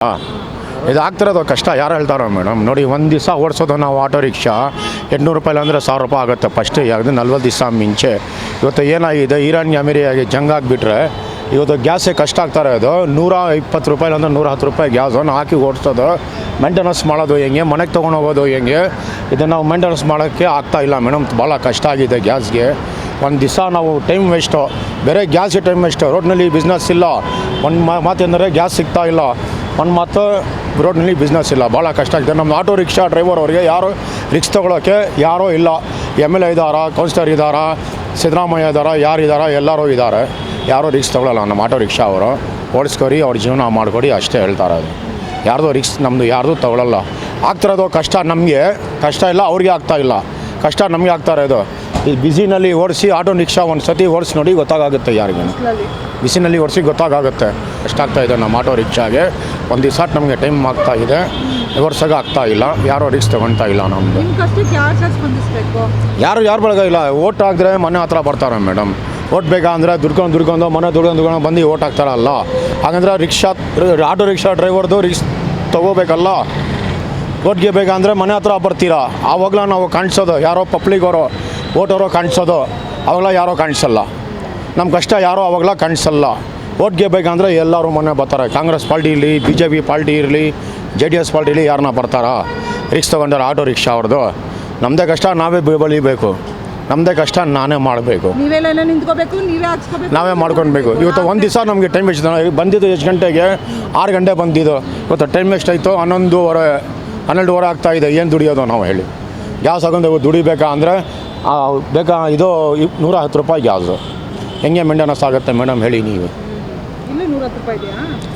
ಹಾಂ, ಇದು ಆಗ್ತಿರೋದು ಕಷ್ಟ. ಯಾರು ಹೇಳ್ತಾರೋ ಮೇಡಮ್? ನೋಡಿ, ಒಂದು ದಿವಸ ಓಡಿಸೋದು ನಾವು ಆಟೋ ರಿಕ್ಷಾ 800 ರೂಪಾಯಿ ಅಂದರೆ 1000 ರೂಪಾಯಿ ಆಗುತ್ತೆ ಫಸ್ಟ್. ಯಾವುದು 40 ದಿವಸ ಮುಂಚೆ. ಇವತ್ತು ಏನಾಗಿದೆ, ಇರಾನ್ ಅಮೇರಿಯಾಗೆ ಜಂಗ್ ಆಗಿಬಿಟ್ರೆ ಇವತ್ತು ಗ್ಯಾಸೇ ಕಷ್ಟ ಆಗ್ತಾರೆ. ಅದು 120 ರೂಪಾಯಿ ಅಂದರೆ 110 ರೂಪಾಯಿ ಗ್ಯಾಸನ್ನು ಹಾಕಿ ಓಡಿಸೋದು, ಮೇಂಟೆನೆನ್ಸ್ ಮಾಡೋದು ಹೆಂಗೆ, ಮನೆಗೆ ತೊಗೊಂಡೋಗೋದು ಹೆಂಗೆ, ಇದನ್ನು ನಾವು ಮೇಂಟೆನೆನ್ಸ್ ಮಾಡೋಕ್ಕೆ ಆಗ್ತಾಯಿಲ್ಲ ಮೇಡಮ್. ಭಾಳ ಕಷ್ಟ ಆಗಿದೆ ಗ್ಯಾಸ್ಗೆ. ಒಂದು ದಿವಸ ನಾವು ಟೈಮ್ ವೇಸ್ಟು, ಬೇರೆ ಗ್ಯಾಸ್ಗೆ ಟೈಮ್ ವೇಸ್ಟು. ರೋಡ್ನಲ್ಲಿ ಬಿಸ್ನೆಸ್ ಇಲ್ಲ. ಒಂದು ಮಾತೆಂದರೆ ಗ್ಯಾಸ್ ಸಿಗ್ತಾ ಇಲ್ಲ. ಒಂದು ಮಾತು, ರೋಡ್ನಲ್ಲಿ ಬಿಸ್ನೆಸ್ ಇಲ್ಲ. ಭಾಳ ಕಷ್ಟ ಆಗಿದೆ. ನಮ್ಮ ಆಟೋ ರಿಕ್ಷಾ ಡ್ರೈವರ್ ಅವರಿಗೆ ಯಾರು ರಿಕ್ಸ್ ತೊಗೊಳೋಕ್ಕೆ ಯಾರೂ ಇಲ್ಲ. MLA ಇದ್ದಾರಾ, ಕೌನ್ಸಿಲರ್ ಇದ್ದಾರಾ, ಸಿದ್ದರಾಮಯ್ಯ ಇದ್ದಾರಾ, ಯಾರಿದ್ದಾರಾ, ಎಲ್ಲರೂ ಇದ್ದಾರೆ. ಯಾರೂ ರಿಕ್ಸ್ ತೊಗೊಳ್ಳಲ್ಲ ನಮ್ಮ ಆಟೋ ರಿಕ್ಷಾ ಅವರು. ಓಡಿಸ್ಕೊರಿ, ಅವ್ರ ಜೀವನ ಮಾಡಿಕೊಡಿ ಅಷ್ಟೇ ಹೇಳ್ತಾರೆ. ಅದು ಯಾರ್ದು ರಿಕ್ಸ್ ನಮ್ಮದು ಯಾರ್ದು ತೊಗೊಳ್ಳಲ್ಲ. ಆಗ್ತಿರೋದು ಕಷ್ಟ ನಮಗೆ, ಕಷ್ಟ ಇಲ್ಲ ಅವ್ರಿಗೆ ಆಗ್ತಾಯಿಲ್ಲ, ಕಷ್ಟ ನಮಗೆ ಆಗ್ತಾರೆ. ಇದು ಬಿಸಿನಲ್ಲಿ ಓಡಿಸಿ ಆಟೋ ರಿಕ್ಷಾ ಒಂದು ಸತಿ ಓಡಿಸಿ ನೋಡಿ, ಗೊತ್ತಾಗುತ್ತೆ ಯಾರಿಗೆ. ಬಿಸಿನಲ್ಲಿ ಓಡಿಸಿ ಗೊತ್ತಾಗುತ್ತೆ. ಎಷ್ಟಾಗ್ತಾಯಿದೆ ನಮ್ಮ ಆಟೋ ರಿಕ್ಷಾಗೆ. ಒಂದು ದಿವಸ ನಮಗೆ ಟೈಮ್ ಆಗ್ತಾಯಿದೆ, ಓಡ್ಸೋಕೆ ಆಗ್ತಾಯಿಲ್ಲ. ಯಾರೋ ರಿಕ್ಸ್ ತೊಗೊಳ್ತಾ ಇಲ್ಲ ನಮ್ಮದು. ಯಾರು ಬೆಳಗ ಇಲ್ಲ. ಓಟ್ ಹಾಕಿದ್ರೆ ಮನೆ ಹತ್ರ ಬರ್ತಾರೆ ಮೇಡಮ್. ಓಟ್ ಬೇಕಾ ಅಂದರೆ ದುಡ್ಕೊಂಡು ಮನೆ ದುಡ್ಕೊಂಡು ಬಂದು ಓಟ್ ಹಾಕ್ತಾರಲ್ಲ. ಹಾಗಂದ್ರೆ ಆಟೋ ರಿಕ್ಷಾ ಡ್ರೈವರ್ದು ರಿಕ್ಸ್ ತೊಗೋಬೇಕಲ್ಲ. ಓಟ್ಗೆ ಬೇಕಂದರೆ ಮನೆ ಹತ್ರ ಬರ್ತೀರಾ, ಆವಾಗಲ ನಾವು ಕಾಣಿಸೋದು ಯಾರೋ ಪಬ್ಲಿಗವರು, ಓಟವರು ಕಾಣಿಸೋದು. ಆವಾಗಲ ಯಾರೋ ಕಾಣಿಸಲ್ಲ. ನಮ್ಮ ಕಷ್ಟ ಯಾರೋ ಆವಾಗಲ ಕಾಣಿಸಲ್ಲ. ಓಟ್ಗೆ ಬೇಕಂದರೆ ಎಲ್ಲರೂ ಮನೆ ಬರ್ತಾರೆ. ಕಾಂಗ್ರೆಸ್ ಪಾರ್ಟಿ ಇರಲಿ, BJP ಪಾರ್ಟಿ ಇರಲಿ, JDS ಪಾರ್ಟಿ ಇರಲಿ, ಯಾರನ್ನ ಬರ್ತಾರಾ? ರಿಕ್ಸ್ ತೊಗೊಂಡಾರ ಆಟೋ ರಿಕ್ಷಾ ಅವ್ರದ್ದು. ನಮ್ಮದೇ ಕಷ್ಟ ನಾವೇ ಬೆಳಿಬೇಕು. ನಮ್ಮದೇ ಕಷ್ಟ ನಾನೇ ಮಾಡಬೇಕು, ನಾವೇ ಮಾಡ್ಕೊಳ್ಬೇಕು. ಇವತ್ತು ಒಂದು ದಿವಸ ನಮಗೆ ಟೈಮ್ ವೇಸ್ಟ್. ಬಂದಿದ್ದು ಎಷ್ಟು ಗಂಟೆಗೆ? 6 ಗಂಟೆ ಬಂದಿದ್ದು. ಇವತ್ತು ಟೈಮ್ ವೇಸ್ಟ್ ಆಯಿತು. 11:30 ಆಗ್ತಾಯಿದೆ. ಏನು ದುಡಿಯೋದು ನಾವು ಹೇಳಿ? ಗ್ಯಾಸ್ ಹಾಕೊಂಡು ದುಡಿಬೇಕಾ ಅಂದರೆ ಬೇಕಾ? ಇದು 110 ರೂಪಾಯಿ ಗ್ಯಾಸು. ಹೆಂಗೆ ಮೇಂಟೆನೆನ್ಸ್ ಆಗುತ್ತೆ ಮೇಡಮ್ ಹೇಳಿ ನೀವು?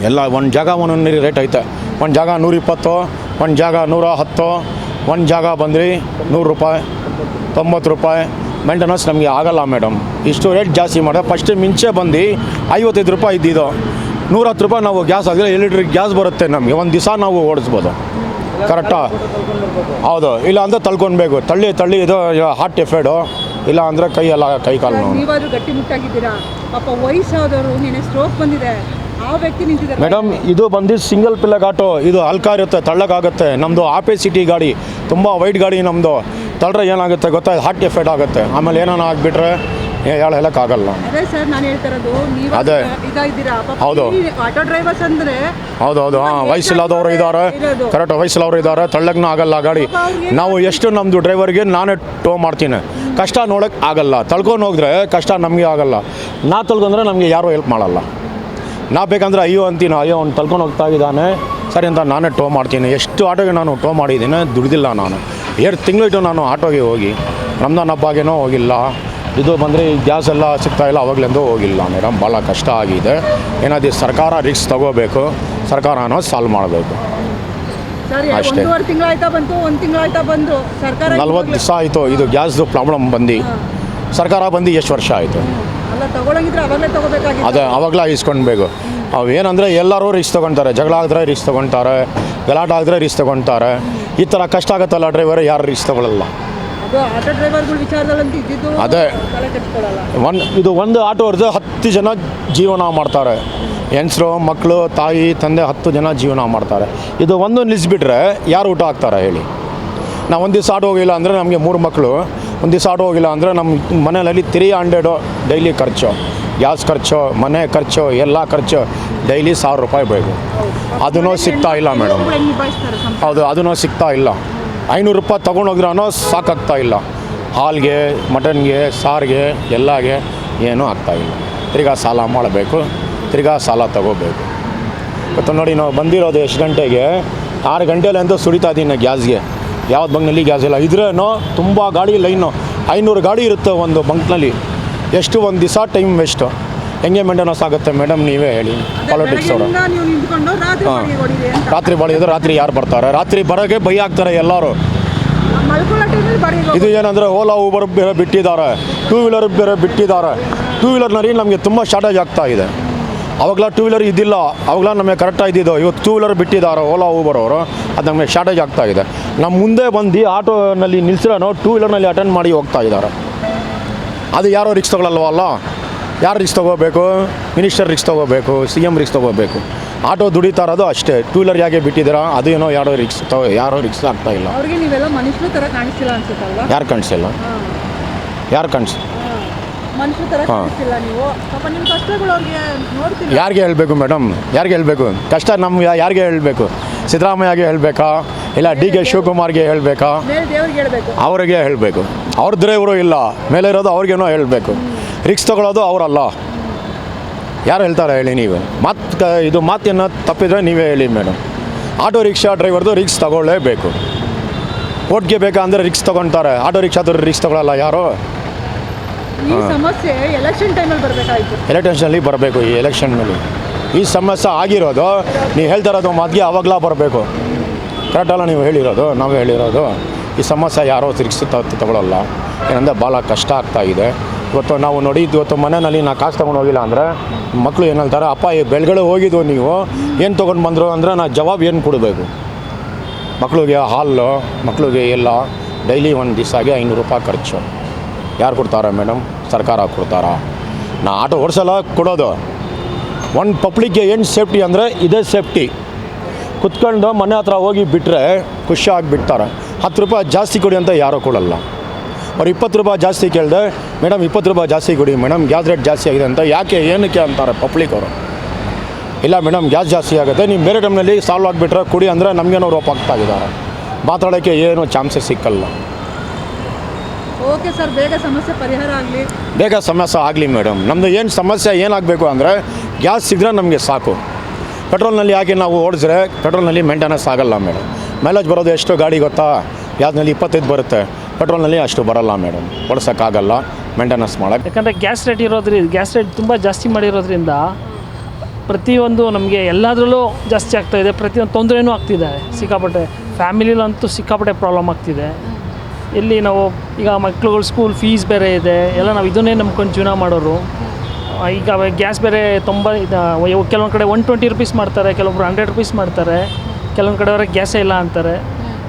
ಎಲ್ಲ ಒಂದು ಜಾಗ ಒಂದೊಂದು ರೇಟ್ ಐತೆ. ಒಂದು ಜಾಗ 120, ಒಂದು ಜಾಗ 110, ಒಂದು ಜಾಗ ಬಂದ್ರಿ 100 ರೂಪಾಯಿ, 90 ರೂಪಾಯಿ. ಮೇಂಟೆನೆನ್ಸ್ ನಮಗೆ ಆಗಲ್ಲ ಮೇಡಮ್. ಇಷ್ಟು ರೇಟ್ ಜಾಸ್ತಿ ಮಾಡಿದೆ. ಫಸ್ಟ್ ಮುಂಚೆ ಬಂದು 55 ರೂಪಾಯಿ ಇದ್ದಿದ್ದು 110 ರೂಪಾಯಿ. ನಾವು ಗ್ಯಾಸ್ ಆಗಿದ್ರೆ 2 ಲೀಟ್ರ್ ಗ್ಯಾಸ್ ಬರುತ್ತೆ ನಮಗೆ. ಒಂದು ದಿವಸ ನಾವು ಓಡಿಸ್ಬೋದು. ಕರೆಕ್ಟಾ? ಹೌದು. ಇಲ್ಲ ಅಂದರೆ ತಳ್ಕೊಳ್ಬೇಕು. ತಳ್ಳಿ ಇದು ಹಾರ್ಟ್ ಎಫೆಕ್ಟು. ಇಲ್ಲ ಅಂದರೆ ಕೈ ಕಾಲು ನೋವು. ಮೇಡಮ್, ಇದು ಬಂದು ಸಿಂಗಲ್ ಪಿಲ್ಲರ್ ಆಟೋ. ಇದು ಹಲ್ಕ ಇರುತ್ತೆ, ತಳ್ಳಕ್ಕಾಗುತ್ತೆ. ನಮ್ಮದು ಆಪೇಸಿಟಿ ಗಾಡಿ, ತುಂಬ ವೈಟ್ ಗಾಡಿ ನಮ್ಮದು. ತಳ್ರೆ ಏನಾಗುತ್ತೆ ಗೊತ್ತಾ? ಹಾರ್ಟ್ ಎಫೆಕ್ಟ್ ಆಗುತ್ತೆ. ಆಮೇಲೆ ಏನಾನ ಆಗಿಬಿಟ್ರೆ ಹೇಳೋಕ್ಕಾಗಲ್ಲ. ಅದೇ ಹೌದು ಹೌದು. ಹಾಂ, ವಯಸ್ಸಿಲ್ಲದವರು ಇದ್ದಾರೆ. ಕರೆಕ್ಟ್, ವಯಸ್ಸಿಲ್ಲವರು ಇದ್ದಾರೆ. ತಳ್ಳಕ್ಕೂ ಆಗಲ್ಲ ಗಾಡಿ. ನಾವು ಎಷ್ಟು ನಮ್ಮದು ಡ್ರೈವರ್ಗೆ ನಾನೇ ಟೋ ಮಾಡ್ತೀನಿ. ಕಷ್ಟ ನೋಡೋಕ್ಕೆ ಆಗಲ್ಲ. ತಳ್ಕೊಂಡು ಹೋಗಿದ್ರೆ ಕಷ್ಟ ನಮಗೆ ಆಗಲ್ಲ. ನಾ ತಳ್ಕೊಂಡ್ರೆ ನಮಗೆ ಯಾರೂ ಹೆಲ್ಪ್ ಮಾಡಲ್ಲ. ನಾ ಬೇಕಂದ್ರೆ ಅಯ್ಯೋ ಅಂತೀನಿ, ಅಯ್ಯೋ ಅವ್ನು ತಳ್ಕೊಂಡು ಹೋಗ್ತಾ ಇದ್ದಾನೆ ಸರಿ ಅಂತ ನಾನೇ ಟೋ ಮಾಡ್ತೀನಿ. ಎಷ್ಟು ಆಟೋಗೆ ನಾನು ಟೋ ಮಾಡಿದ್ದೀನಿ, ದುಡ್ದಿಲ್ಲ ನಾನು. 2 ತಿಂಗಳಿಟ್ಟು ನಾನು ಆಟೋಗೆ ಹೋಗಿ. ರಂಜಾನ್ ಹಬ್ಬಗೇನೋ ಹೋಗಿಲ್ಲ. ಇದು ಬಂದರೆ ಗ್ಯಾಸ್ ಎಲ್ಲ ಸಿಗ್ತಾಯಿಲ್ಲ, ಅವಾಗಲಿಂದ ಹೋಗಿಲ್ಲ ಮೇಡಮ್. ಭಾಳ ಕಷ್ಟ ಆಗಿದೆ. ಏನಾದರೂ ಸರ್ಕಾರ ರಿಕ್ಸ್ ತೊಗೋಬೇಕು, ಸರ್ಕಾರನೋ ಸಾಲ್ವ್ ಮಾಡಬೇಕು ಅಷ್ಟೇ. 40 ದಿವಸ ಆಯಿತು ಇದು ಗ್ಯಾಸ್ದು ಪ್ರಾಬ್ಲಮ್ ಬಂದು. ಸರ್ಕಾರ ಬಂದು ಎಷ್ಟು ವರ್ಷ ಆಯಿತು? ಅದೇ ಅವಾಗಲೇ ಇಸ್ಕೊಳ್ಬೇಕು. ಅವೇನಂದರೆ ಎಲ್ಲರೂ ರಿಕ್ಸ್ ತೊಗೊಳ್ತಾರೆ. ಜಗಳ ಆಗಿದ್ರೆ ರಿಕ್ಸ್ ತೊಗೊಳ್ತಾರೆ, ಗಲಾಟೆ ಆಗಿದ್ರೆ ರಿಕ್ಸ್ ತೊಗೊಳ್ತಾರೆ. ಈ ಥರ ಕಷ್ಟ ಆಗುತ್ತಲ್ಲ ಡ್ರೈವರ್, ಯಾರು ರಿಕ್ಸ್ ತೊಗೊಳ್ಳಲ್ಲ. ಅದೇ ಒಂದು ಆಟೋ ಅವ್ರದ್ದು 10 ಜನ ಜೀವನ ಮಾಡ್ತಾರೆ. ಹೆಂಗಸರು, ಮಕ್ಕಳು, ತಾಯಿ, ತಂದೆ 10 ಜನ ಜೀವನ ಮಾಡ್ತಾರೆ. ಇದು ಒಂದು ನಿಲ್ಲಿಸ್ಬಿಟ್ರೆ ಯಾರು ಊಟ ಹಾಕ್ತಾರೆ ಹೇಳಿ? ನಾವು ಒಂದು ದಿವಸ ಆಟೋ ಹೋಗಿಲ್ಲ ಅಂದರೆ ನಮಗೆ 3 ಮಕ್ಕಳು. ಒಂದು ದಿವಸ ಆಟೋ ಹೋಗಿಲ್ಲ ಅಂದರೆ ನಮ್ಮ ಮನೆಯಲ್ಲಿ 300 ಡೈಲಿ ಖರ್ಚು. ಗ್ಯಾಸ್ ಖರ್ಚು, ಮನೆ ಖರ್ಚು, ಎಲ್ಲ ಖರ್ಚು. ಡೈಲಿ 1000 ರೂಪಾಯಿ ಬೇಕು. ಅದನ್ನೂ ಸಿಗ್ತಾ ಇಲ್ಲ ಮೇಡಮ್. ಹೌದು, ಅದನ್ನೂ ಸಿಗ್ತಾ ಇಲ್ಲ. 500 ರೂಪಾಯಿ ತೊಗೊಂಡೋಗ್ರೂ ಸಾಕಾಗ್ತಾ ಇಲ್ಲ. ಹಾಲ್ಗೆ, ಮಟನ್ಗೆ, ಸಾರಿಗೆ, ಎಲ್ಲಗೆ ಏನೂ ಆಗ್ತಾಯಿಲ್ಲ. ತಿರ್ಗಾ ಸಾಲ ಮಾಡಬೇಕು, ತಿರ್ಗಾ ಸಾಲ ತೊಗೋಬೇಕು. ಇವತ್ತು ನೋಡಿ, ನಾವು ಬಂದಿರೋದು ಎಷ್ಟು ಗಂಟೆಗೆ? 6 ಗಂಟೆಲಂತೂ ಸುಡಿತಾ ಇದ್ದೀನಿ ಗ್ಯಾಸ್ಗೆ. ಯಾವ್ದು ಬಂಕ್ನಲ್ಲಿ ಗ್ಯಾಸ್ ಇಲ್ಲ. ಇದ್ರೇನೋ ತುಂಬ ಗಾಡಿ ಲೈನು, 500 ಗಾಡಿ ಇರುತ್ತೆ ಒಂದು ಬಂಕ್ನಲ್ಲಿ. ಎಷ್ಟು ಒಂದು ದಿವಸ ಟೈಮ್ ವೇಸ್ಟು. ಹೆಂಗೆ ಮೇಂಟೆನೆನ್ಸ್ ಆಗುತ್ತೆ ಮೇಡಮ್ ನೀವೇ ಹೇಳಿ? ಪಾಲಿಟಿಕ್ಸ್ ಅವರು ರಾತ್ರಿ ಬಾಳಿದ್ರೆ ರಾತ್ರಿ ಯಾರು ಬರ್ತಾರೆ? ರಾತ್ರಿ ಬರೋಕ್ಕೆ ಭಯ ಆಗ್ತಾರೆ ಎಲ್ಲರೂ. ಇದು ಏನಂದರೆ ಓಲಾ ಊಬರ್ ಬೇರೆ ಬಿಟ್ಟಿದ್ದಾರೆ, 2 ವೀಲರ್ ಬೇರೆ ಬಿಟ್ಟಿದ್ದಾರೆ. 2 ವೀಲರ್ನಲ್ಲಿ ನಮಗೆ ತುಂಬ ಶಾರ್ಟೇಜ್ ಆಗ್ತಾ ಇದೆ. ಅವಾಗಲ 2 ವೀಲರ್ ಇದ್ದಿಲ್ಲ, ಅವಾಗಲ ನಮಗೆ ಕರೆಕ್ಟಾಗಿ ಇದ್ದಿದ್ದು. ಇವತ್ತು 2 ವೀಲರ್ ಬಿಟ್ಟಿದ್ದಾರೆ ಓಲಾ ಊಬರ್ ಅವರು. ಅದು ನಮಗೆ ಶಾರ್ಟೇಜ್ ಆಗ್ತಾಯಿದೆ. ನಮ್ಮ ಮುಂದೆ ಬಂದು ಆಟೋನಲ್ಲಿ ನಿಲ್ಸಿರೋನು 2 ವೀಲರ್ನಲ್ಲಿ ಅಟೆಂಡ್ ಮಾಡಿ ಹೋಗ್ತಾ ಇದ್ದಾರೆ. ಅದು ಯಾರೋ ರಿಕ್ಸ್ ತೊಗೊಳ್ಳಲ್ವಲ್ಲ? ಯಾರು ರಿಕ್ಸ್ ತೊಗೋಬೇಕು? ಮಿನಿಸ್ಟರ್ ರಿಕ್ಸ್ ತೊಗೋಬೇಕು, CM ರಿಕ್ಸ್ ತೊಗೋಬೇಕು. ಆಟೋ ದುಡಿತಾ ಇರೋದು ಅಷ್ಟೇ. ಟೂ ವೀಲರ್ ಯಾಕೆ ಬಿಟ್ಟಿದ್ದೀರಾ? ಅದು ಏನೋ ಯಾರೋ ರಿಕ್ಸ್ ಆಗ್ತಾ ಇಲ್ಲ. ಅವ್ರಿಗೆ ನೀವೆಲ್ಲ ಮನುಷ್ಯರ ಥರ ಕಾಣಿಸ್ತಿಲ್ಲ ಅನ್ಸುತ್ತಲ್ವಾ? ಯಾರು ಕಾಣಿಸಿಲ್ಲ? ಯಾರು ಕಾಣಿಸ್ ಮನುಷ್ಯರ ಥರ ಕಾಣಿಸ್ತಿಲ್ಲ ನೀವು. ಪಾಪ ನಿಮ್ಮ ಕಷ್ಟಗಳು ಅವ್ರಿಗೆ ನೋಡ್ತಿಲ್ಲ. ಯಾರಿಗೆ ಹೇಳಬೇಕು ಮೇಡಮ್? ಯಾರಿಗೆ ಹೇಳಬೇಕು ಕಷ್ಟ? ಯಾರಿಗೆ ಹೇಳಬೇಕು? ಸಿದ್ದರಾಮಯ್ಯಗೆ ಹೇಳಬೇಕಾ, ಇಲ್ಲ DK ಶಿವಕುಮಾರ್ಗೆ ಹೇಳಬೇಕಾ? ಮೇಲೆ ದೇವ್ರಿಗೆ ಹೇಳ್ಬೇಕು. ಅವ್ರಿಗೆ ಹೇಳಬೇಕು. ಅವ್ರ ಡ್ರೈವರು ಇಲ್ಲ, ಮೇಲೆ ಇರೋದು ಅವ್ರಿಗೇನೋ ಹೇಳಬೇಕು. ರಿಕ್ಸ್ ತೊಗೊಳೋದು ಅವರಲ್ಲ. ಯಾರು ಹೇಳ್ತಾರೆ ಹೇಳಿ ನೀವು? ಇದು ಮಾತೇನೋ ತಪ್ಪಿದರೆ ನೀವೇ ಹೇಳಿ ಮೇಡಮ್. ಆಟೋ ರಿಕ್ಷಾ ಡ್ರೈವರ್ದು ರಿಕ್ಸ್ ತಗೊಳ್ಳೇಬೇಕು. ಓಟ್ಗೆ ಬೇಕಂದರೆ ರಿಕ್ಸ್ ತೊಗೊಳ್ತಾರೆ. ಆಟೋ ರಿಕ್ಷಾದವ್ರು ರಿಕ್ಸ್ ತೊಗೊಳಲ್ಲ ಯಾರು? ಈ ಸಮಸ್ಯೆ ಎಲೆಕ್ಷನ್ ಟೈಮಲ್ಲಿ ಬರಬೇಕಾಯ್ತು. ಎಲೆಕ್ಷನ್ಸಲ್ಲಿ ಬರಬೇಕು. ಈ ಎಲೆಕ್ಷನ್ನಲ್ಲಿ ಈ ಸಮಸ್ಯೆ ಆಗಿರೋದು ನೀವು ಹೇಳ್ತಾ ಇರೋದು ಮಾತಿಗೆ ಆವಾಗಲೇ ಬರಬೇಕು. ಕರೆಕ್ಟಲ್ಲ ನೀವು ಹೇಳಿರೋದು? ನಾವೇ ಹೇಳಿರೋದು. ಈ ಸಮಸ್ಯೆ ಯಾರೋ ರಿಕ್ಸ್ ತಗೊಳ್ಳಲ್ಲ. ಏನಂದರೆ ಭಾಳ ಕಷ್ಟ ಆಗ್ತಾಯಿದೆ. ಇವತ್ತು ನಾವು ನೋಡಿ, ಇವತ್ತು ಮನೆಯಲ್ಲಿ ನಾ ಕಾಸು ತೊಗೊಂಡು ಹೋಗಿಲ್ಲ ಅಂದರೆ ಮಕ್ಕಳು ಏನು ಹೇಳ್ತಾರೆ, ಅಪ್ಪ ಈ ಬೆಳಗ್ಗೆ ಹೋಗಿದ್ದು ನೀವು ಏನು ತೊಗೊಂಡು ಬಂದರು ಅಂದರೆ ನಾ ಜವಾಬು ಏನು ಕೊಡಬೇಕು? ಮಕ್ಕಳಿಗೆ ಹಾಲು, ಮಕ್ಕಳಿಗೆ ಎಲ್ಲ ಡೈಲಿ ಒಂದು ದಿವಸಗೆ 500 ರೂಪಾಯಿ ಖರ್ಚು. ಯಾರು ಕೊಡ್ತಾರೆ ಮೇಡಮ್? ಸರ್ಕಾರ ಕೊಡ್ತಾರಾ? ನಾ ಆಟೋ ಓಡಿಸಲ್ಲ ಕೊಡೋದು. ಒಂದು ಪಬ್ಲಿಕ್ಗೆ ಏನು ಸೇಫ್ಟಿ ಅಂದರೆ ಇದೇ ಸೇಫ್ಟಿ. ಕುತ್ಕೊಂಡು ಮನೆ ಹತ್ರ ಹೋಗಿ ಬಿಟ್ಟರೆ ಖುಷಿಯಾಗಿ ಬಿಡ್ತಾರೆ. 10 ರೂಪಾಯಿ ಜಾಸ್ತಿ ಕೊಡಿ ಅಂತ ಯಾರೂ ಕೊಡಲ್ಲ. ಅವ್ರು 20 ರೂಪಾಯಿ ಜಾಸ್ತಿ ಕೇಳಿದೆ, ಮೇಡಮ್ 20 ರೂಪಾಯಿ ಜಾಸ್ತಿ ಕೊಡಿ ಮೇಡಮ್, ಗ್ಯಾಸ್ ರೇಟ್ ಜಾಸ್ತಿ ಆಗಿದೆ ಅಂತ ಯಾಕೆ ಏನಕ್ಕೆ ಅಂತಾರೆ ಪಬ್ಲಿಕ್ ಅವರು. ಇಲ್ಲ ಮೇಡಮ್ ಗ್ಯಾಸ್ ಜಾಸ್ತಿ ಆಗುತ್ತೆ, ನೀವು ಬೇರೆ ಟೈಮ್ನಲ್ಲಿ ಸಾಲ್ವ್ ಆಗಿಬಿಟ್ರೆ ಕೊಡಿ ಅಂದರೆ ನಮಗೇನೋ ರೋಪ್ ಆಗ್ತಾಯಿದ್ದಾರೆ. ಮಾತಾಡೋಕ್ಕೆ ಏನು ಚಾನ್ಸಸ್ ಸಿಕ್ಕಲ್ಲ. ಓಕೆ ಸರ್, ಬೇಗ ಸಮಸ್ಯೆ ಪರಿಹಾರ ಆಗಲಿ. ಬೇಗ ಸಮಸ್ಯೆ ಆಗಲಿ ಮೇಡಮ್. ನಮ್ಮದು ಏನು ಸಮಸ್ಯೆ ಏನಾಗಬೇಕು ಅಂದರೆ ಗ್ಯಾಸ್ ಸಿಕ್ಕರೆ ನಮಗೆ ಸಾಕು. ಪೆಟ್ರೋಲ್ನಲ್ಲಿ ಯಾಕೆ ನಾವು ಓಡಿಸಿದ್ರೆ ಪೆಟ್ರೋಲ್ನಲ್ಲಿ ಮೇಂಟೆನೆನ್ಸ್ ಆಗಲ್ಲ ಮೇಡಮ್. ಮೈಲೇಜ್ ಬರೋದು ಎಷ್ಟು ಗಾಡಿ ಗೊತ್ತಾ? ಗ್ಯಾಸ್ನಲ್ಲಿ 25 ಬರುತ್ತೆ, ಪೆಟ್ರೋಲ್ನಲ್ಲಿ ಅಷ್ಟು ಬರಲ್ಲ ಮೇಡಮ್. ಓಡಿಸೋಕ್ಕಾಗಲ್ಲ, ಮೇಂಟೆನೆನ್ಸ್ ಮಾಡೋಕ್ಕೆ. ಯಾಕಂದರೆ ಗ್ಯಾಸ್ ರೇಟ್ ತುಂಬ ಜಾಸ್ತಿ ಮಾಡಿರೋದ್ರಿಂದ ಪ್ರತಿಯೊಂದು ನಮಗೆ ಎಲ್ಲದರಲ್ಲೂ ಜಾಸ್ತಿ ಆಗ್ತಾಯಿದೆ. ಪ್ರತಿಯೊಂದು ತೊಂದರೆನೂ ಆಗ್ತಿದೆ ಸಿಕ್ಕಾಪಟ್ಟೆ. ಫ್ಯಾಮಿಲಿಲಂತೂ ಸಿಕ್ಕಾಪಟ್ಟೆ ಪ್ರಾಬ್ಲಮ್ ಆಗ್ತಿದೆ. ಇಲ್ಲಿ ನಾವು ಈಗ ಮಕ್ಳುಗಳು ಸ್ಕೂಲ್ ಫೀಸ್ ಬೇರೆ ಇದೆ, ಎಲ್ಲ ನಾವು ಇದನ್ನೇ ನಂಬ್ಕೊಂಡು ಜೀವನ ಮಾಡೋರು. ಈಗ ಗ್ಯಾಸ್ ಬೇರೆ ಕೆಲವೊಂದು ಕಡೆ 120 ರೂಪೀಸ್ ಮಾಡ್ತಾರೆ, ಕೆಲವೊಬ್ರು 100 ರೂಪೀಸ್ ಮಾಡ್ತಾರೆ, ಕೆಲವೊಂದು ಕಡೆವರೆಗೆ ಗ್ಯಾಸೇ ಇಲ್ಲ ಅಂತಾರೆ.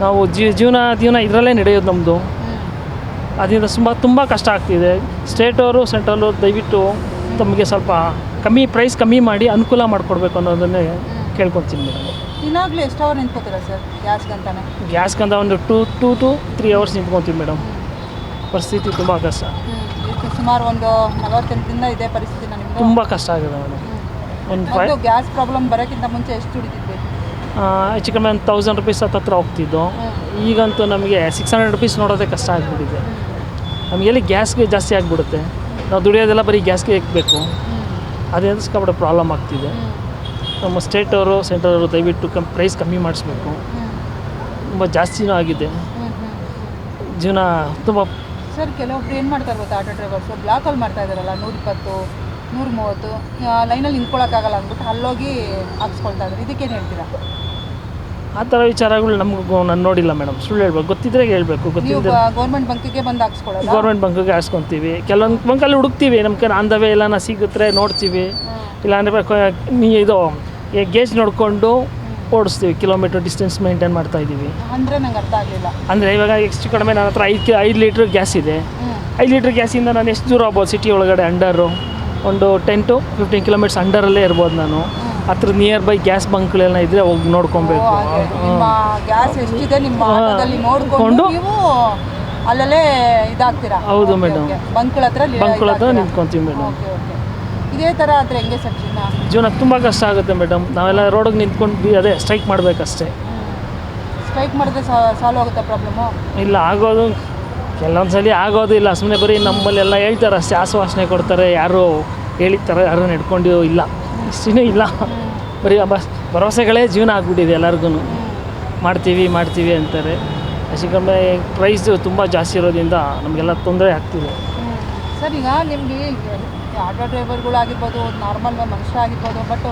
ನಾವು ಜೀವನ ಇದರಲ್ಲೇ ನಡೆಯೋದು ನಮ್ಮದು. ಅದರಿಂದ ತುಂಬ ಕಷ್ಟ ಆಗ್ತಿದೆ. ಸ್ಟೇಟವರು ಸೆಂಟ್ರಲು ದಯವಿಟ್ಟು ತಮಗೆ ಸ್ವಲ್ಪ ಪ್ರೈಸ್ ಕಮ್ಮಿ ಮಾಡಿ ಅನುಕೂಲ ಮಾಡಿಕೊಡ್ಬೇಕು ಅನ್ನೋದನ್ನೇ ಕೇಳ್ಕೊತೀನಿ ಮೇಡಮ್. ಇನ್ನಾಗಲೂ ಎಷ್ಟು ಅವರ್ ನಿಂತ್ಕೋತೀರಾ ಸರ್ ಗ್ಯಾಸ್ಗಂತ ಒಂದು 2 to 3 hours ನಿಂತ್ಕೊತೀವಿ ಮೇಡಮ್. ಪರಿಸ್ಥಿತಿ ತುಂಬ ಕಷ್ಟ. ಸುಮಾರು ಒಂದು 40 ದಿನದಿಂದ ಇದೆ ಪರಿಸ್ಥಿತಿ. ನಿಮಗೆ ತುಂಬ ಕಷ್ಟ ಆಗಿದೆ ಮೇಡಮ್. ಒಂದು ಗ್ಯಾಸ್ ಪ್ರಾಬ್ಲಮ್ ಬರೋಕ್ಕಿಂತ ಮುಂಚೆ ಎಷ್ಟು ದುಡಿತಿದ್ವಿ? ಹೆಚ್ಚು ಕಮ್ಮಿ ಒಂದು 1000 ರೂಪೀಸ್ ಹತ್ತಿರ ಹೋಗ್ತಿದ್ದು. ಈಗಂತೂ ನಮಗೆ 600 ರೂಪೀಸ್ ನೋಡೋದೇ ಕಷ್ಟ ಆಗಿಬಿಟ್ಟಿದೆ. ನಮಗೆಲ್ಲಿ ಗ್ಯಾಸ್ಗೆ ಜಾಸ್ತಿ ಆಗಿಬಿಡುತ್ತೆ. ನಾವು ದುಡಿಯೋದೆಲ್ಲ ಬರೀ ಗ್ಯಾಸ್ಗೆ ಇಕ್ಬೇಕು. ಅದೇನು ಸಿಕ್ಕಾಪಟ್ಟೆ ಪ್ರಾಬ್ಲಮ್ ಆಗ್ತಿದೆ. ನಮ್ಮ ಸ್ಟೇಟವರು ಸೆಂಟ್ರವರು ದಯವಿಟ್ಟು ಪ್ರೈಸ್ ಕಮ್ಮಿ ಮಾಡಿಸ್ಬೇಕು. ತುಂಬ ಜಾಸ್ತಿನೂ ಆಗಿದೆ ಜೀವನ ತುಂಬ. ಸರ್, ಕೆಲವೊಬ್ರು ಏನು ಮಾಡ್ತಾರೆ ಗೊತ್ತಾ, ಆಟೋ ಡ್ರೈವರ್ಸು ಬ್ಲಾಕಲ್ಲಿ ಮಾಡ್ತಾ ಇದ್ದಾರಲ್ಲ, 120, 130 ಲೈನಲ್ಲಿ ನಿಂತ್ಕೊಳ್ಳೋಕ್ಕಾಗಲ್ಲ ಅಂದ್ಬಿಟ್ಟು ಅಲ್ಲೋಗಿ ಹಾಕ್ಸ್ಕೊಳ್ತಾ ಇದ್ದಾರೆ. ಇದಕ್ಕೇನು ಹೇಳ್ತೀರಾ? ಆ ಥರ ವಿಚಾರಗಳು ನಾನು ನೋಡಿಲ್ಲ ಮೇಡಮ್. ಸುಳ್ಳು ಹೇಳ್ಬೇಕು, ಗೊತ್ತಿದ್ರೆ ಹೇಳ್ಬೇಕು. ಗೊತ್ತಿದ್ದರೆ ಗೌರ್ಮೆಂಟ್ ಬಂಕಿಗೆ ಬಂದು ಹಾಕ್ಸ್ಕೊಳ್ಳೋದು. ಗೌರ್ಮೆಂಟ್ ಬಂಕಿಗೆ ಹಾಕ್ಸ್ಕೊತೀವಿ. ಕೆಲವೊಂದು ಬಂಕಲ್ಲಿ ಹುಡುಕ್ತೀವಿ, ನಮ್ಗೆ ಆನ್ ಎಲ್ಲನ ಸಿಗುತ್ತೆ ನೋಡ್ತೀವಿ. ಇಲ್ಲಾಂದರೆ ಇದು ಗೇಜ್ ನೋಡಿಕೊಂಡು ಓಡಿಸ್ತೀವಿ. ಕಿಲೋಮೀಟ್ರ್ ಡಿಸ್ಟೆನ್ಸ್ ಮೇಂಟೈನ್ ಮಾಡ್ತಾಯಿದ್ದೀವಿ. ಅಂದರೆ ನಂಗೆ ಅರ್ಥ ಆಗಲಿಲ್ಲ. ಅಂದರೆ ಇವಾಗ ಎಷ್ಟು ಕಡಿಮೆ ನನ್ನ ಹತ್ರ 5 ಲೀಟ್ರ್ ಗ್ಯಾಸ್ ಇದೆ. 5 ಲೀಟ್ರ್ ಗ್ಯಾಸಿಂದ ನಾನು ಎಷ್ಟು ದೂರ ಆಗ್ಬೋದು? ಸಿಟಿ ಒಳಗಡೆ ಅಂಡರು ಒಂದು 10 to 15 ಕಿಲೋಮೀಟರ್ಸ್ ಅಂಡರಲ್ಲೇ ಇರ್ಬೋದು. ನಾನು ಹತ್ರ ನಿಯರ್ ಬೈ ಗ್ಯಾಸ್ ಬಂಕ್ಗಳೆಲ್ಲ ಇದ್ದರೆ ಹೋಗಿ ನೋಡ್ಕೊಬೇಕು. ಗ್ಯಾಸ್ ಎಷ್ಟಿದೆ ನಿಮ್ಮ ಆಟೋದಲ್ಲಿ ನೋಡಿಕೊಂಡು ನೀವು ಅಲ್ಲಲ್ಲೇ ಇದಾಗ್ತೀರಾ? ಹೌದು ಮೇಡಮ್, ಬಂಕ್ಗಳ ಹತ್ರ ನಿಂತ್ಕೊತೀವಿ ಮೇಡಮ್. ಇದೇ ಥರ ಆದರೆ ಹೆಂಗೆ ಸರ್ ಜೀವನ ತುಂಬ ಕಷ್ಟ ಆಗುತ್ತೆ ಮೇಡಮ್. ನಾವೆಲ್ಲ ರೋಡಿಗೆ ನಿಂತ್ಕೊಂಡು ಅದೇ ಸ್ಟ್ರೈಕ್ ಮಾಡಬೇಕಷ್ಟೇ. ಸ್ಟ್ರೈಕ್ ಮಾಡಿದ್ರೆ ಸಾಲ್ವ್ ಆಗುತ್ತಾ ಪ್ರಾಬ್ಲಮ್ಮು? ಇಲ್ಲ, ಆಗೋದು ಕೆಲವೊಂದ್ಸಲಿ ಆಗೋದು ಇಲ್ಲ. ಸುಮ್ಮನೆ ಬರೀ ನಮ್ಮಲ್ಲೆಲ್ಲ ಹೇಳ್ತಾರೆ ಅಷ್ಟೇ, ಆಶ್ವಾಸನೆ ಕೊಡ್ತಾರೆ. ಯಾರು ಹೇಳಿರ್ತಾರೆ, ಯಾರು ನಡ್ಕೊಂಡು ಇಲ್ಲ, ಇಷ್ಟೇ ಇಲ್ಲ. ಬರೀ ಭರವಸೆಗಳೇ ಜೀವನ ಆಗ್ಬಿಟ್ಟಿದೆ ಎಲ್ಲರಿಗೂ. ಮಾಡ್ತೀವಿ ಅಂತಾರೆ. ಅಷ್ಟು ಕಮ್ಮಿ ಪ್ರೈಸ್ ತುಂಬ ಜಾಸ್ತಿ ಇರೋದ್ರಿಂದ ನಮಗೆಲ್ಲ ತೊಂದರೆ ಆಗ್ತಿದೆ ಸರ್. ಈಗ ನಿಮಗೆ ಆಟೋ ಡ್ರೈವರ್ಗಳಾಗಿರ್ಬೋದು, ನಾರ್ಮಲ್ ಮನುಷ್ಯ ಆಗಿರ್ಬೋದು, ಬಟ್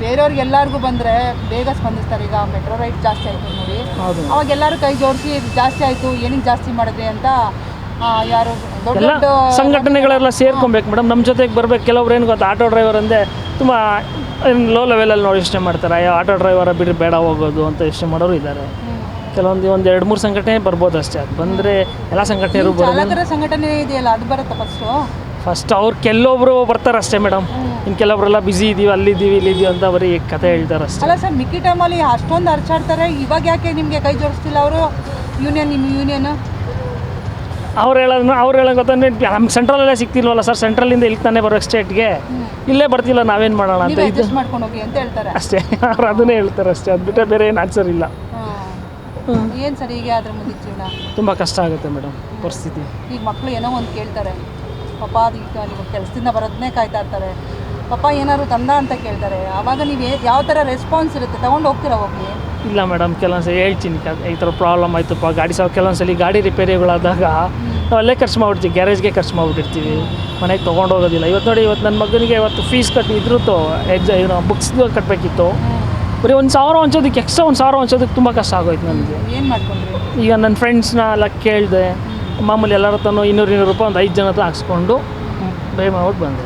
ಬೇರೆಯವ್ರಿಗೆ ಎಲ್ಲರಿಗೂ ಬಂದರೆ ಬೇಗ ಸ್ಪಂದಿಸ್ತಾರೆ. ಈಗ ಮೆಟ್ರೋ ರೈಟ್ ಜಾಸ್ತಿ ಆಯಿತು ನೋಡಿ, ಅವಾಗ ಎಲ್ಲರೂ ಕೈ ಜೋಡಿಸಿ ಜಾಸ್ತಿ ಆಯಿತು, ಏನಕ್ಕೆ ಜಾಸ್ತಿ ಮಾಡಿದ್ರಿ ಅಂತ ಯಾರು ದೊಡ್ಡ ಸಂಘಟನೆಗಳೆಲ್ಲ ಸೇರ್ಕೊಬೇಕು ಮೇಡಮ್. ನಮ್ಮ ಜೊತೆಗೆ ಬರ್ಬೇಕು. ಕೆಲವ್ರು ಏನು ಗೊತ್ತಾ, ಆಟೋ ಡ್ರೈವರ್ ಅಂದರೆ ತುಂಬ ಲೋ ಲೆವೆಲಲ್ಲಿ ನೋಡಿ ಯೋಚನೆ ಮಾಡ್ತಾರೆ. ಆಟೋ ಡ್ರೈವರ ಬಿಟ್ಟರೆ ಬೇಡ ಹೋಗೋದು ಅಂತ ಯೋಚನೆ ಮಾಡೋರು ಇದ್ದಾರೆ. ಕೆಲವೊಂದು 1-2-3 ಸಂಘಟನೆ ಬರ್ಬೋದು ಅಷ್ಟೇ. ಅದು ಬಂದರೆ ಎಲ್ಲ ಸಂಘಟನೆಯರು ಚಾಲಕರ ಸಂಘಟನೆ ಇದೆಯಲ್ಲ, ಅದು ಬರುತ್ತೆ ಫಸ್ಟು. ಫಸ್ಟ್ ಅವ್ರು ಕೆಲವೊಬ್ರು ಬರ್ತಾರೆ ಅಷ್ಟೇ ಮೇಡಮ್. ಇನ್ನು ಕೆಲವೊಬ್ರೆಲ್ಲ ಬ್ಯುಸಿ ಇದ್ದೀವಿ, ಅಲ್ಲಿದ್ದೀವಿ ಇಲ್ಲಿದ್ದೀವಿ ಅಂತ ಬರೀ ಕತೆ ಹೇಳ್ತಾರೆ ಅಷ್ಟೇ. ಅಲ್ಲ ಸರ್, ಮಿಕ್ಕಿ ಟೈಮಲ್ಲಿ ಅಷ್ಟೊಂದು ಅರ್ಚಾಡ್ತಾರೆ, ಇವಾಗ ಯಾಕೆ ನಿಮಗೆ ಕೈ ಜೋಡಿಸ್ತಿಲ್ಲ ಅವರು? ನಿಮ್ಮ ಯೂನಿಯನ್ ಅವ್ರು ಹೇಳೋದು ಗೊತ್ತಂದ್ರೆ ನಮ್ಗೆ ಸೆಂಟ್ರಲಲ್ಲೇ ಸಿಗ್ತಿಲ್ವಲ್ಲ ಸರ್, ಸೆಂಟ್ರಲಿಂದ ಇಲ್ಲಿ ತಾನೇ ಬರೋ ಸ್ಟೇಟ್ಗೆ ಇಲ್ಲೇ ಬರ್ತಿಲ್ಲ, ನಾವೇನು ಮಾಡೋಣ ಅಂತ ಇದು ಅಡ್ಜಸ್ಟ್ ಮಾಡ್ಕೊಂಡು ಹೋಗಿ ಅಂತ ಹೇಳ್ತಾರೆ ಅಷ್ಟೇ. ಅವ್ರು ಅದನ್ನೇ ಹೇಳ್ತಾರೆ ಅಷ್ಟೇ, ಅದು ಬಿಟ್ಟರೆ ಬೇರೆ ಏನು ಆನ್ಸರ್ ಇಲ್ಲ. ಏನು ಸರ್ ಹೀಗೆ ಆದ್ರೆ ಮುಂದಿನ ಜೀವನ ತುಂಬ ಕಷ್ಟ ಆಗುತ್ತೆ ಮೇಡಮ್ ಪರಿಸ್ಥಿತಿ. ಈಗ ಮಕ್ಕಳು ಏನೋ ಒಂದು ಕೇಳ್ತಾರೆ, ಪಾಪ ಈಗ ನೀವು ಕೆಲಸದಿಂದ ಬರೋದನ್ನೇ ಕಾಯ್ತಾ ಇರ್ತಾರೆ, ಪಾಪ ಏನಾದ್ರು ತಂದ ಅಂತ ಕೇಳ್ತಾರೆ, ಆವಾಗ ನೀವು ಯಾವ ಥರ ರೆಸ್ಪಾನ್ಸ್ ಇರುತ್ತೆ? ತೊಗೊಂಡು ಹೋಗ್ತೀರಾ ಹೋಗಿ? ಇಲ್ಲ ಮೇಡಮ್, ಕೆಲವೊಂದ್ಸಲ ಹೇಳ್ತೀನಿ ಈ ಥರ ಪ್ರಾಬ್ಲಮ್ ಆಯ್ತಪ್ಪ ಗಾಡಿ ಕೆಲವೊಂದ್ಸಲಿ ಗಾಡಿ ರಿಪೇರಿಗಳಾದಾಗ ನಾವು ಅಲ್ಲೇ ಖರ್ಚು ಮಾಡ್ಬಿಡ್ತೀವಿ, ಗ್ಯಾರೇಜ್ಗೆ ಖರ್ಚು ಮಾಡಿಬಿಟ್ಟಿರ್ತೀವಿ, ಮನೆಗೆ ತೊಗೊಂಡೋಗೋದಿಲ್ಲ. ಇವತ್ತು ನೋಡಿ, ಇವತ್ತು ನನ್ನ ಮಗನಿಗೆ ಇವತ್ತು ಫೀಸ್ ಇದ್ರದ್ದು ಬುಕ್ಸ್ದು ಕಟ್ಟಬೇಕಿತ್ತು, ಬರೀ 1,000 ಹಂಚೋದಕ್ಕೆ ಎಕ್ಸ್ಟ್ರಾ 1,000 ಹಂಚೋದಕ್ಕೆ ತುಂಬ ಕಷ್ಟ ಆಗೋಯ್ತು ನನಗೆ. ಏನು ಮಾಡ್ಕೊಂಡ್ರಿ? ಈಗ ನನ್ನ ಫ್ರೆಂಡ್ಸ್ನ ಎಲ್ಲ ಕೇಳಿದೆ, ಮಾಮೂಲಿ ಎಲ್ಲರ ಹತ್ರನೂ 200 ರೂಪಾಯಿ ಒಂದು 5 ಜನ ಹತ್ರ ಹಾಕ್ಸ್ಕೊಂಡು ಪೇ ಮಾಡ್ಬಿಟ್ಟು ಬಂದೆ.